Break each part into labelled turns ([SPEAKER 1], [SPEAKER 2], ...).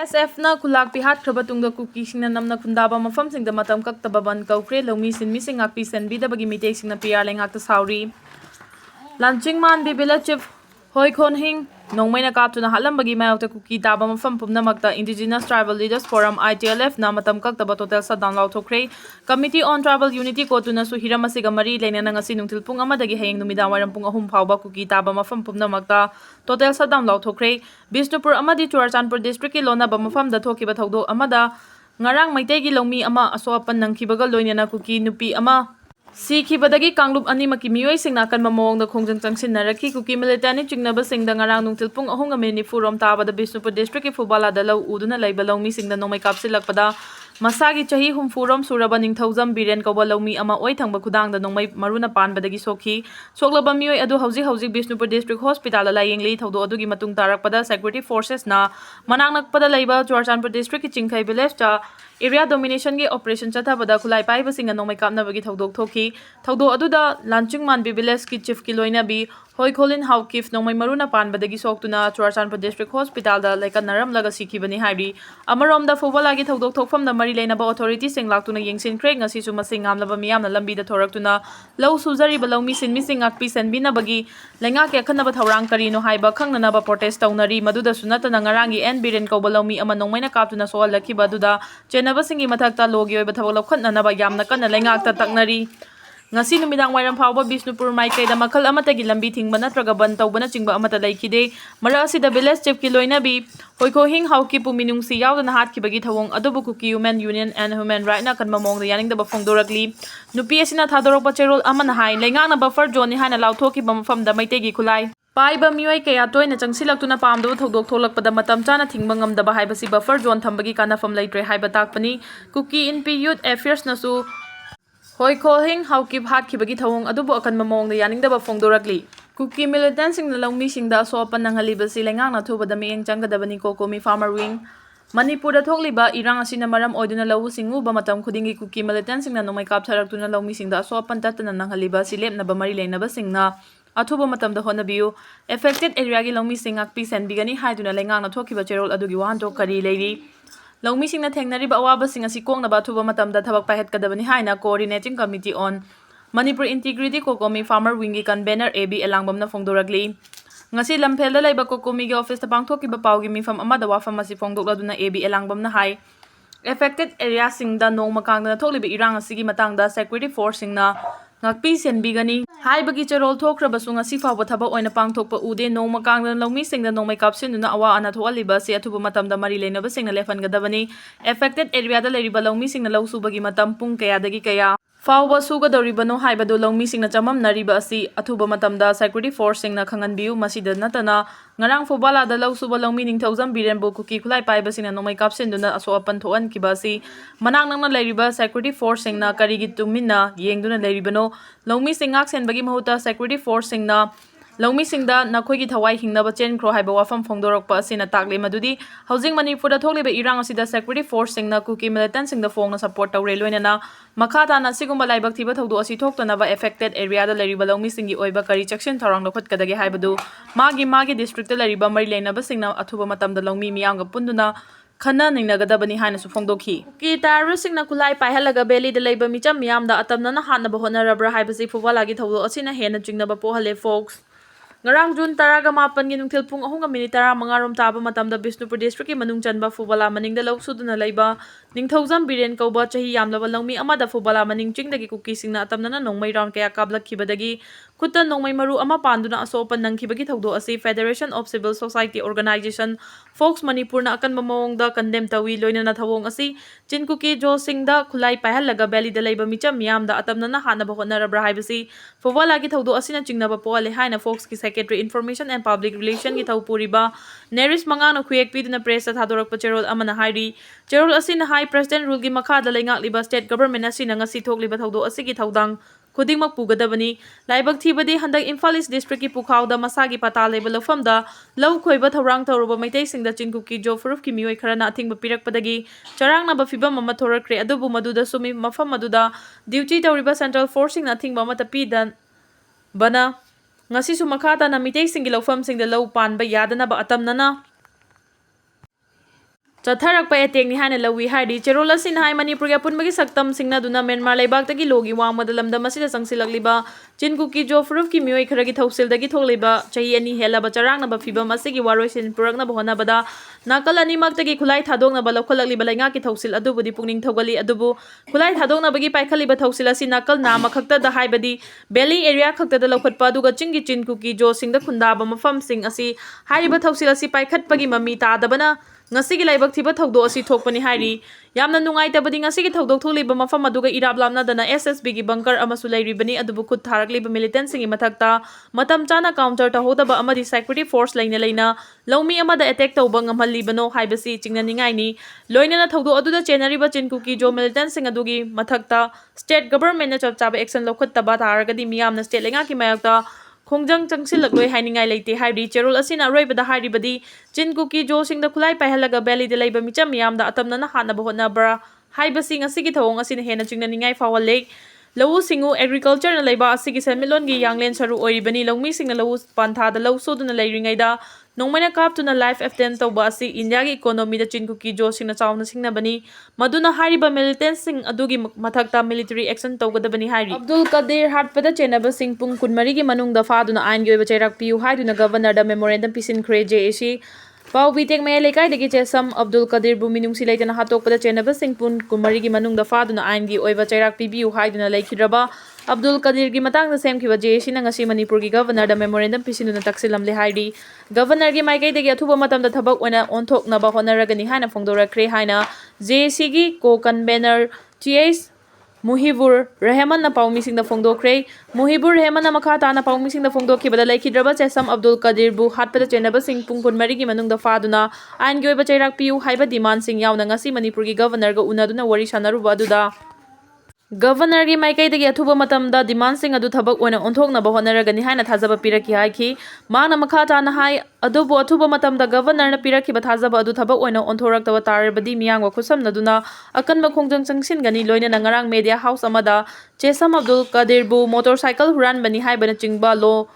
[SPEAKER 1] BSF-na kulak pihat krabatungda Kukising na namna kundaba mafamsing da matam kaktaba ban kaukre lawmi sin mising akpi senbi da bagi mitay sing na PR leng akta sauri. Lanching man bibila chief hoi khon hing nongmay na kapto na halam bagi mayawta kuki daba mafam pumna magta Indigenous Tribal Leaders Forum ITLF na matam kaktaba total sa download thokre. Committee on Tribal Unity ko tuna su hiramasiga mari lena na ngasi nungtil pung amadagi hayang numidang waram pung ahum phawba kuki daba mafam pumna magta total sa download thokre. Bisnupur amadi Churachandpur district ki lona ba mafam da thokiba thawdo amada ngarang maitay gi lawmi ama asoapan nangkibaga loinena kuki nupi ama Sikibadagi Kanglup ani makimiyoy sing nakan mamawang da khongjang changsin naraki kuki militani chingnaba sing da ngarang nungtil pung ahong amini furom taba da Bisnupur district ki fubala da law uduna layba lawmi sing da nongmay kapsilakpada masagi chahi humfurom suraba ningthauzam biren kawba lawmi ama oi thangba khudang da nongmay maruna panbadagi sokhi soklaba miyoy adu hauji Bisnupur district hospital la layengli thawdo adugi matung tarakpada security forces na manangnakpada layba Churachandpur district ki chingkhai village ta area domination gi operation chathabada khulai paiba singa nongmay kapnabagi thawdok thoki thawdo aduda lanching man village ki chief ki loina bi hoi kholin haukif nongmay maruna panbadagi soktuna Churachandpur district hospital da laikan naram laga sikhibani hairi amarom da fubala gi thawdok thokfam da mari lainaba authority sing laktuna yengsin krek ngasi su masing amlaba miyamna lambi da thoraktuna law suzari ba lawmi sin mising akpi senbina bagi lenga ke khanaba thawrang karino haiba khangnana ba protest tawnari maduda sunatana ngarangi en biren ko ba lawmi ama nongmay na kaptuna so lakhiba duda chenaba singi mathakta logi oi ba thawak lokhatnana ba yamna kanna lenga akta taknari ngasi numidang wairam phawba Bisnupur maikay da makhal amatagi lambi thingba natraga ban tawbana chingba amata laikhide mara asida village chief ki loina bi hoiko hing hauki puminungsi yawdana hatkibagi thawong adubu kuki human union and human right na kanma mong da yaning da ba phongdorakli nupi asina thadorokpa cherol amana hai lenga na buffer zone ni haina lauthoki ba mafam da maitegi khulai Paiba miyoy kaya toy na changsilaktuna pamdo thawdok tholakpada matam chana thingba ngamdaba haibasi buffer zone thambagi kanafam leitre haiba takpani kuki inpi youth affairs nasu hoi kholhing haukip hatkibagi thawong adubu akanma mawngda yaningdaba phongdorakli kuki militant sing na lawmi singda asoapan nanghalibasi lengang na thubada miyeng changgadabani kokomi farmer wing Manipur da thokliba irang asina maram oiduna lawu singuba matam khudingi kuki militant sing na nomay kaptharaktuna lawmi singda asoapan tatana nanghalibasi lepnaba mari leinaba singna athuba matam da honabiu affected area gi lawmi sing akpi senbigani haiduna lengang na thokiba cherol adugi wahanto kari leiri lawmi sing na thengnariba awaba sing asi kongnaba athuba matam da thabak pahet kadabani haina coordinating committee on Manipur integrity kokomi farmer wing gi convener AB elangbam na phongdoragli ngasi lamphel da laiba kokomi gi office ta pangthokiba pawgi mifam amada wafam asi phongdokladuna AB elangbam na hai affected area sing da nongmakang da thokliba irang asigi matangda security force sing na ngakpi senbigani haibagi cherol thokrabasu ngasi fawba thaba oina pangthokpa ude nongmakang da lawmi singda nongmay kapsinuna awa ana thoaliba se athuba matamda mari leinaba singna lefangadabani affected area da leiriba lawmi singna lawsubagi matam pung kaya dagi kaya Fawba sugadoribano haibado lawmi singna chamamnariba asi athuba matamda security force singna khanganbiu masida natana ngarang fubala da lawsuba lawmi ningthauzam birenbo kuki khulai paiba singna nongmay kapsinduna asoapan thoan kibasi manang nangna leiriba security force singna karigi tumina yengduna leiribano lawmi singak senbagi mahuta security force singna lawmi singda nakhoi gi thawai hingnaba chen khro haiba wafam phongdorokpa asina takle madudi housing Manipur da thokliba irang asida security force singna kuki militant singda phongna support tawre loinana makhata na sigumba laibak thiba thawdo asi thoktanaba affected area da leriba lawmi singi oiba kari chaction tharang lokhot kadagi haibadu magi district da leriba mari leinaba singna athuba matam da lawmi miyamga punduna khana ningnagadabani haina su phongdokhi ki taru singna kulai paihalaga beli da leiba micham miyamda atamna na hanaba honarabra haibasi fubala gi thawdo asina hena chingnaba pohale folks Ngarang June taraga mapan gi nungthil pung ahunga minute tara mangarom taba matamda Bisnupur district ki manung chanba fubala maningda lawsuduna leiba ningthauzam biren kauba chahi yamlaba lawmi amada fubala maning chingdagi Kukisingna atamnana nongmay round kaya kablakkhibadagi khutta nongmay maru ama panduna asopan nangkhibagi thawdo asi Federation of Civil Society Organization Folks Manipur na akan mamawongda condemn tawi loinana thawong asi Chinkuki Josingda khulai paihalaga beli da leiba micham miyamda atamnana hanaba honarabra haibasi fubala gi thawdo asina chingnaba poale haina Folks ki Secretary Information and Public Relation gi thawpuriba Neris mangana khuyek piduna press ta thadorokpa cherol amana hairi cherol asina High President rule gi makhada leingakliba state government asina ngasi thokliba thawdo asigi thawdang khudingmak pugadabani laibak thibadi handak Imphal East district ki pukhawda masagi pata leba lofamda law khoiba thawrang tawruba maitai singda Chinkuki jo furuf ki mioi kharana athingba pirakpadagi charangna ba fibam ama thorakre adubu maduda sumi mafam maduda duty tawriba central forcing na athingba mata pidan bana ngasi su makhata na mitay singi lawfam singda law panba yadana ba atamnana ꯆꯠꯊꯔꯛꯄ ꯑꯦꯇꯦꯛꯅꯤ ꯍꯥꯏꯅ ꯂꯧꯏ ꯍꯥꯏꯔꯤ ꯆꯦꯔꯣꯜ ꯑꯁꯤꯅ ꯍꯥꯏ ꯃꯅꯤꯄꯨꯔꯒꯤ ꯑꯄꯨꯟꯕꯒꯤ ꯁꯛꯇꯝ ꯁꯤꯡꯅꯗꯨꯅ Myanmar ꯂꯩꯕꯥꯛꯇꯒꯤ ꯂꯣꯒꯤ ꯋꯥꯡꯃꯗ ꯂꯝꯗꯝ ꯑꯁꯤꯗ ꯆꯪꯁꯤꯜꯂꯛꯂꯤꯕ ꯆꯤꯟ ꯀꯨꯀꯤꯖꯣ ꯐꯨꯔꯨꯞꯀꯤ ꯃꯤꯑꯣꯏ ꯈꯔꯒꯤ ꯊꯧꯁꯤꯜꯗꯒꯤ ꯊꯣꯛꯂꯤꯕ ꯆꯍꯤ 2 ꯍꯦꯜꯂꯕ ꯆꯔꯥꯡꯅꯕ ꯐꯤꯚꯝ ꯑꯁꯤꯒꯤ ꯋꯥꯔꯣꯏꯁꯤꯟ ꯄꯨꯔꯛꯅꯕ ꯍꯣꯠꯅꯕꯗ ꯅꯥꯀꯜ ꯑꯅꯤꯃꯛꯇꯒꯤ ꯈꯨꯠꯂꯥꯏ ꯊꯥꯗꯣꯛꯅꯕ ꯂꯧꯈꯠꯂꯛꯂꯤꯕ ꯂꯩꯉꯥꯛꯀꯤ ꯊꯧꯁꯤꯜ ꯑꯗꯨꯕꯨꯗꯤ ꯄꯨꯛꯅꯤꯡ ꯊꯧꯒꯠꯂꯤ ꯑꯗꯨꯕꯨ ꯈꯨꯠꯂꯥꯏ ꯊꯥꯗꯣꯛꯅꯕꯒꯤ ꯄꯥꯏꯈꯠꯂꯤꯕ ꯊꯧꯁꯤꯜ ꯑꯁꯤ ꯅꯥꯀꯜ ꯅꯥꯝꯃ ꯈꯛꯇꯗ ꯍꯥꯏꯕꯗꯤ ꯕꯦꯂꯤ ꯑꯦꯔꯤꯌꯥ ꯈꯛꯇꯗ ꯂꯧꯈꯠꯄ ꯑꯗꯨꯒ ꯆꯤꯡꯒꯤ ꯆꯤꯟ ꯀꯨꯀꯤꯖꯣꯁꯤꯡꯗ ꯈꯨꯟꯗꯥꯕ ꯃꯐꯝꯁꯤꯡ ꯑꯁꯤ ꯍꯥꯏꯔꯤꯕ ꯊꯧꯁꯤꯜ ꯑꯁꯤ ꯄꯥꯏꯈꯠꯄꯒꯤ ꯃꯃꯤ ꯇꯥꯗꯕꯅ ngasi laibak thiba thogdo asi thokpani hairi yamna nungai tabadi ngasi gi thogdok tholiba mafam aduga irab lamna dana SSB gi bunker amasu lairibani adubu khut tharakliba militant singi mathakta matam chana counter ta hodaba amadi security force laina lomi amada attack tawba ngamhalibano haibasi chingna ningai ni loina na thogdo aduda chenariba chinkuki jo militant sing adugi mathakta state government na chap chaba action lokhat taba taragadi miyamna state lenga ki mayakta khongjang changsilakloi hainingai leite hairi cherol asina roibada haribadi chin kuki jo singda khulai paihalaga belly de leiba micham yamda atamna na hana bahona bra haibasi ngasigi thawong asina hena chingna ningai fawale lawu singu agriculture na leiba asigi semilon gi yanglen saru oiribani longmi singna lawu pantha da law soduna leiringai da nongmena kaptuna life attempt tawba asi india gi economy da chin kuki jo singna chawna singna bani maduna hariba militant sing adugi mathakta military action tawgadabani hairi abdul kadir hatpada chenaba sing pung kunmari gi manung da faduna ain gi oiba chairak piu haiduna governor da memorandum pisin khre JAC Pau bitek may lekay dagi chesam Abdul Kadir buminung silay na hatok pada chenaba singpun kumari gi manung da faduna ain gi oiba chairak pibiu haiduna laikhidraba Abdul Kadir gi matang da sem kiba JAC na ngasi Manipur gi governor da memorandum pisinuna taksilam le haidi governor gi maikay dagi athuba matam da thabak oina onthok na ba honaragani haina phongdorakre haina JAC gi ko convener TS Muhibur Rahman na paumi sing da phongdokre Muhibur Rahman na makata na paumi sing da phongdokhi bada laikhidraba chesam Abdul Kadir bu hatpada chenaba sing pung kunmari gi manung da faduna ain gi oiba chairak piu haiba demand sing yauna ngasi Manipur gi governor ga unaduna wari sanaruba aduda Governor gi maikai dagi athuba matam da demand sing adu thabak oina onthokna ba honaragani haina thajaba piraki haiki mangna makata na hai adubu athuba matam da governor na piraki ba thajaba adu thabak oina onthorak tawa taribadi miyang wa khusam naduna akanba khongjang changsin gani loina na ngarang media house amada chesam Abdul Kadir bu motorcycle huran bani haibana chingba lo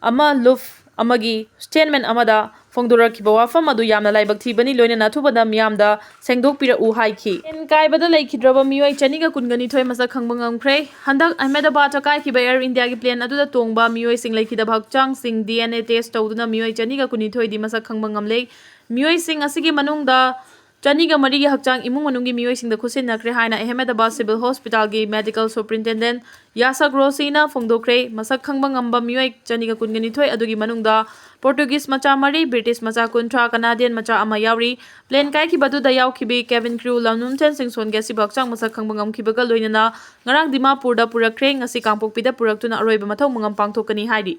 [SPEAKER 1] ama luf amagi statement amada phongdorakhiba wafam adu yamna laibak thibani loina na thubada miyamda sengdok pira u haiki en kaibada laikhidraba miyoi chaniga kungani thoi masa khangbangam khre handak Ahmedabad ta kai khiba Air India gi plane adu da tongba miyoi sing laikhida bhakchang sing DNA test tawduna miyoi chaniga kuni thoi di masa khangbangam le miyoi sing asigi manung da chaniga mari gi hakchang imung manung gi miyoi sing da khusin nakre haina Ahmedabad Civil Hospital gi medical superintendent Yasak Rosina phongdokre masak khangbangam ba miyoi chaniga kungani thoi adugi manung da Portuguese macha mari British macha kuntra Canadian macha ama yauri plane kai ki badu da yaw khibi cabin crew lamnum chen sing son gasi bakchang masak khangbangam khibaga loinana ngarang Dimapur da purakre ngasi kangpokpi da puraktuna aroiba mathau mangam pangthokani haidi